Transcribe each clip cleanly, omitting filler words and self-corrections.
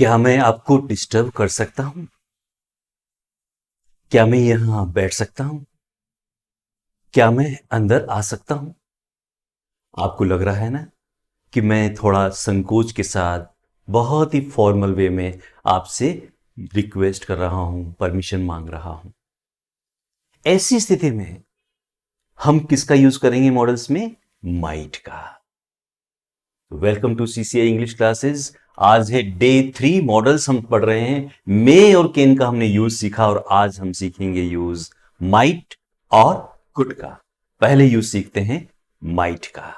क्या मैं आपको डिस्टर्ब कर सकता हूं? क्या मैं यहां बैठ सकता हूं? क्या मैं अंदर आ सकता हूं? आपको लग रहा है ना कि मैं थोड़ा संकोच के साथ बहुत ही फॉर्मल वे में आपसे रिक्वेस्ट कर रहा हूं, परमिशन मांग रहा हूं। ऐसी स्थिति में हम किसका यूज करेंगे मॉडल्स में? माइट का। Welcome to CCI English classes. आज है डे 3, मॉडल्स हम पढ़ रहे हैं। मे और केन का हमने यूज सीखा और आज हम सीखेंगे यूज माइट और कुड का। पहले यूज सीखते हैं माइट का।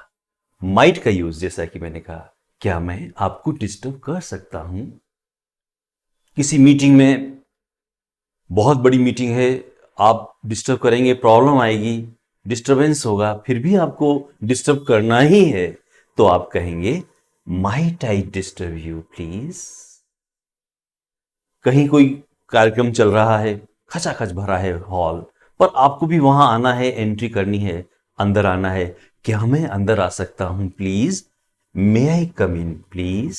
माइट का यूज, जैसा कि मैंने कहा, क्या मैं आपको डिस्टर्ब कर सकता हूं? किसी मीटिंग में, बहुत बड़ी मीटिंग है, आप डिस्टर्ब करेंगे, प्रॉब्लम आएगी, डिस्टरबेंस होगा, फिर भी आपको डिस्टर्ब करना ही है, तो आप कहेंगे might I disturb you please. कहीं कोई कार्यक्रम चल रहा है, खचाखच भरा है हॉल, पर आपको भी वहां आना है, एंट्री करनी है, अंदर आना है। क्या मैं अंदर आ सकता हूं please? May I come in please?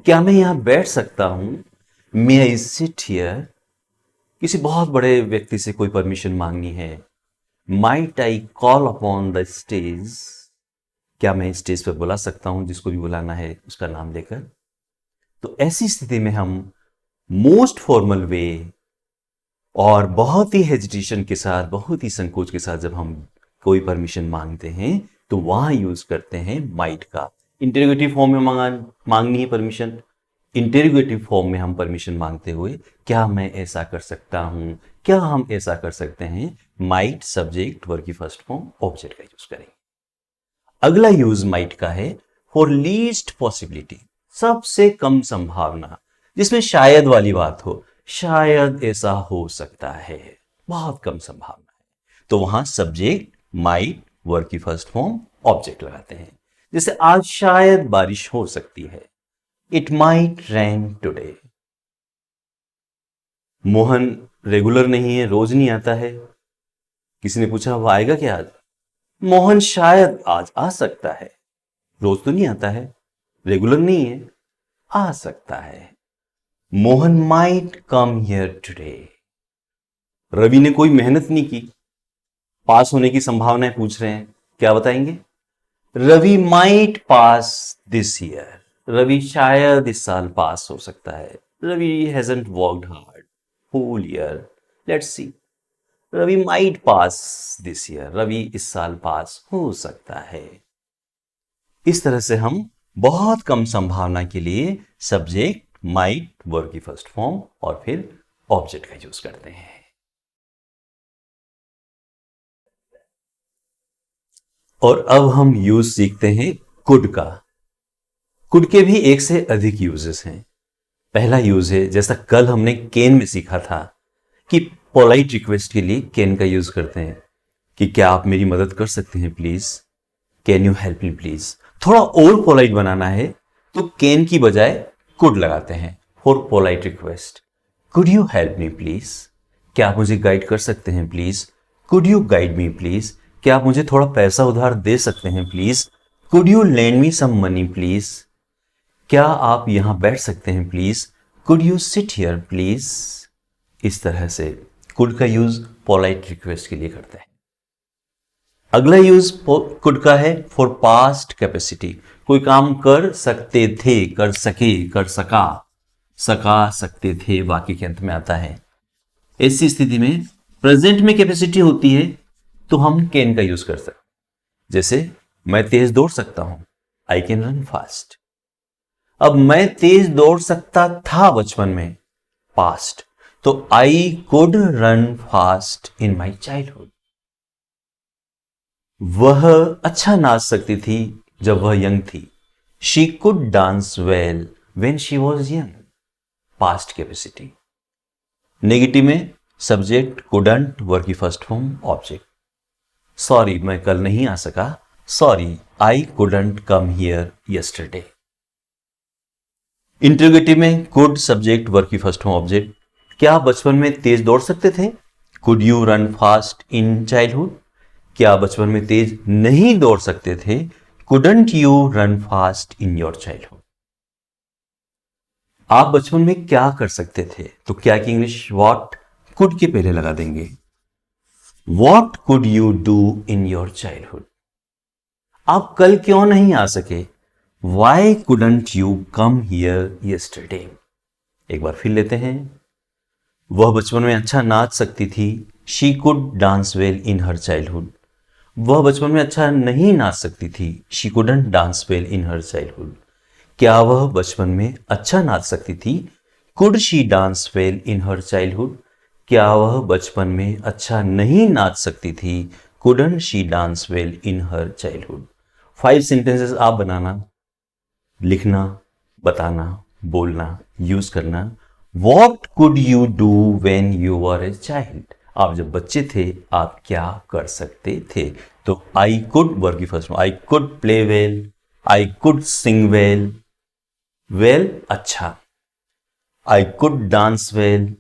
क्या मैं यहां बैठ सकता हूं? मे आई सिट हियर? किसी बहुत बड़े व्यक्ति से कोई परमिशन मांगनी है। Might I call upon the stage? क्या मैं स्टेज पर बुला सकता हूं, जिसको भी बुलाना है उसका नाम लेकर? तो ऐसी स्थिति में हम मोस्ट फॉर्मल वे और बहुत ही हेजिटेशन के साथ, बहुत ही संकोच के साथ जब हम कोई परमिशन मांगते हैं तो वहां यूज करते हैं माइट का। इंटेरोगेटिव फॉर्म में मांगनी है परमिशन। इंटेरोगेटिव फॉर्म में हम परमिशन मांगते हुए क्या मैं ऐसा कर सकता हूं, क्या हम ऐसा कर सकते हैं, माइट सब्जेक्ट वर्ब की फर्स्ट फॉर्म ऑब्जेक्ट का यूज करेंगे। अगला यूज माइट का है फॉर लीस्ट पॉसिबिलिटी, सबसे कम संभावना, जिसमें शायद वाली बात हो, शायद ऐसा हो सकता है, बहुत कम संभावना है, तो वहां सब्जेक्ट माइट वर्ब की फर्स्ट फॉर्म ऑब्जेक्ट लगाते हैं। जैसे आज शायद बारिश हो सकती है, it might rain today. Mohan regular नहीं है, रोज नहीं आता है। किसी ने पूछा वो आएगा क्या आज? मोहन शायद आज आ सकता है, रोज तो नहीं आता है, रेगुलर नहीं है, आ सकता है। Mohan might come here today. Ravi ने कोई मेहनत नहीं की, पास होने की संभावनाएं पूछ रहे हैं, क्या बताएंगे? Ravi might pass this year. Ravi शायद इस साल पास हो सकता है। Ravi hasn't worked hard whole year, let's see. Ravi might pass this year. Ravi इस साल पास हो सकता है। इस तरह से हम बहुत कम संभावना के लिए सब्जेक्ट माइट वर्ब की फर्स्ट फॉर्म और फिर ऑब्जेक्ट का यूज करते हैं। और अब हम यूज सीखते हैं कुड का। कुड के भी एक से अधिक यूजेस हैं। पहला यूज है, जैसा कल हमने कैन में सीखा था, कि पोलाइट रिक्वेस्ट के लिए कैन का यूज करते हैं कि क्या आप मेरी मदद कर सकते हैं please, can you help me please. थोड़ा और पोलाइट बनाना है तो कैन की बजाय कुड लगाते हैं for polite request. Could you help me please? क्या आप मुझे गाइड कर सकते हैं please? Could you guide me please? क्या आप मुझे थोड़ा पैसा उधार दे सकते हैं please? Could you lend me some money please? क्या आप यहां बैठ सकते हैं please? Could you sit here please? इस तरह से कुड का यूज पोलाइट रिक्वेस्ट के लिए करते हैं। अगला यूज कुड का है फॉर पास्ट कैपेसिटी। कोई काम कर सकते थे, कर सके, कर सका, सका सकते थे वाक्य के अंत में आता है। ऐसी स्थिति में प्रेजेंट में कैपेसिटी होती है तो हम कैन का यूज कर सकते हैं। जैसे मैं तेज दौड़ सकता हूं, आई कैन रन फास्ट। अब मैं तेज दौड़ सकता था बचपन में, पास्ट, तो I could run fast in my childhood. वह अच्छा नाच सकती थी जब वह यंग थी, she could dance well when she was young, past capacity. Negative में सब्जेक्ट कुडंट वर्ब की फर्स्ट फॉर्म ऑब्जेक्ट। सॉरी मैं कल नहीं आ सका, sorry I couldn't come here yesterday. Interrogative में कुड सब्जेक्ट वर्ब की फर्स्ट फॉर्म ऑब्जेक्ट। क्या आप बचपन में तेज दौड़ सकते थे? Could you run fast in childhood? क्या आप बचपन में तेज नहीं दौड़ सकते थे? Couldn't you run fast in your childhood? आप बचपन में क्या कर सकते थे? तो क्या की इंग्लिश व्हाट कुड के पहले लगा देंगे। What could you do in your childhood? आप कल क्यों नहीं आ सके? Why couldn't you come here yesterday? एक बार फिर लेते हैं। वह बचपन में अच्छा नाच सकती थी। She could dance well in her childhood. वह बचपन में अच्छा नहीं नाच सकती थी। She couldn't dance well in her childhood. क्या वह बचपन में अच्छा नाच सकती थी? Could she dance well in her childhood? क्या वह बचपन में अच्छा नहीं नाच सकती थी? Couldn't she dance well in her childhood. 5 sentences आप बनाना, लिखना, बताना, बोलना, यूज करना। What could you do when you were a child? आप जब बच्चे थे आप क्या कर सकते थे? तो आई कुड वर्ग की first, I could play well, I could sing well, well अच्छा, आई कुड डांस वेल।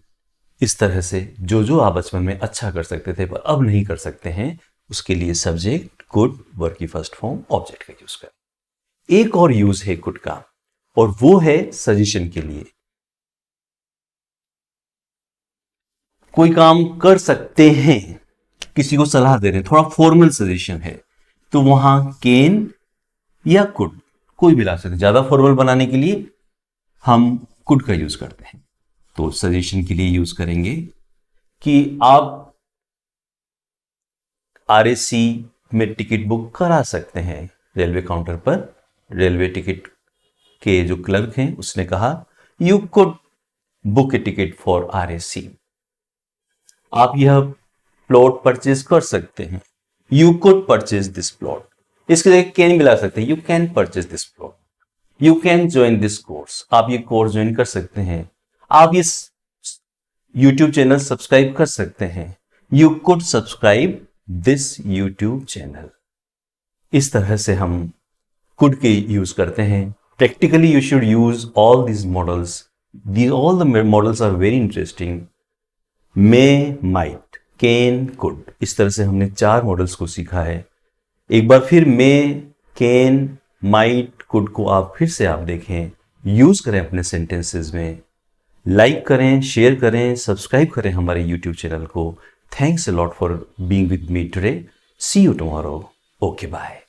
इस तरह से जो जो आप बचपन में अच्छा कर सकते थे पर अब नहीं कर सकते हैं, उसके लिए सब्जेक्ट कुड वर्ग की फर्स्ट फॉर्म ऑब्जेक्ट का यूज करें। एक और यूज है कुड का और वो है सजेशन के लिए। कोई काम कर सकते हैं, किसी को सलाह दे रहे हैं, थोड़ा फॉर्मल सजेशन है, तो वहां कैन या कुड कोई भी ला सकते हैं। ज्यादा फॉर्मल बनाने के लिए हम कुड का यूज करते हैं। तो सजेशन के लिए यूज करेंगे कि आप आरएसी में टिकट बुक करा सकते हैं। रेलवे काउंटर पर रेलवे टिकट के जो क्लर्क हैं उसने कहा you could book A ticket for RAC. आप यह प्लॉट परचेज कर सकते हैं। You could purchase this plot. इसके जगह कैन मिला सकते हैं, you can purchase this plot. You can join this course. आप ये कोर्स ज्वाइन कर सकते हैं। आप इस यूट्यूब चैनल सब्सक्राइब कर सकते हैं। You could subscribe this YouTube channel. इस तरह से हम कुड के यूज करते हैं। Practically you should use all these models. All the models are very interesting. May, might, can, could, इस तरह से हमने 4 मॉडल्स को सीखा है। एक बार फिर मे, कैन, माइट, कुड को आप फिर से आप देखें, यूज करें अपने सेंटेंसेस में। लाइक करें, शेयर करें, सब्सक्राइब करें हमारे यूट्यूब चैनल को। Thanks a lot for being with me today. See you tomorrow. Okay bye.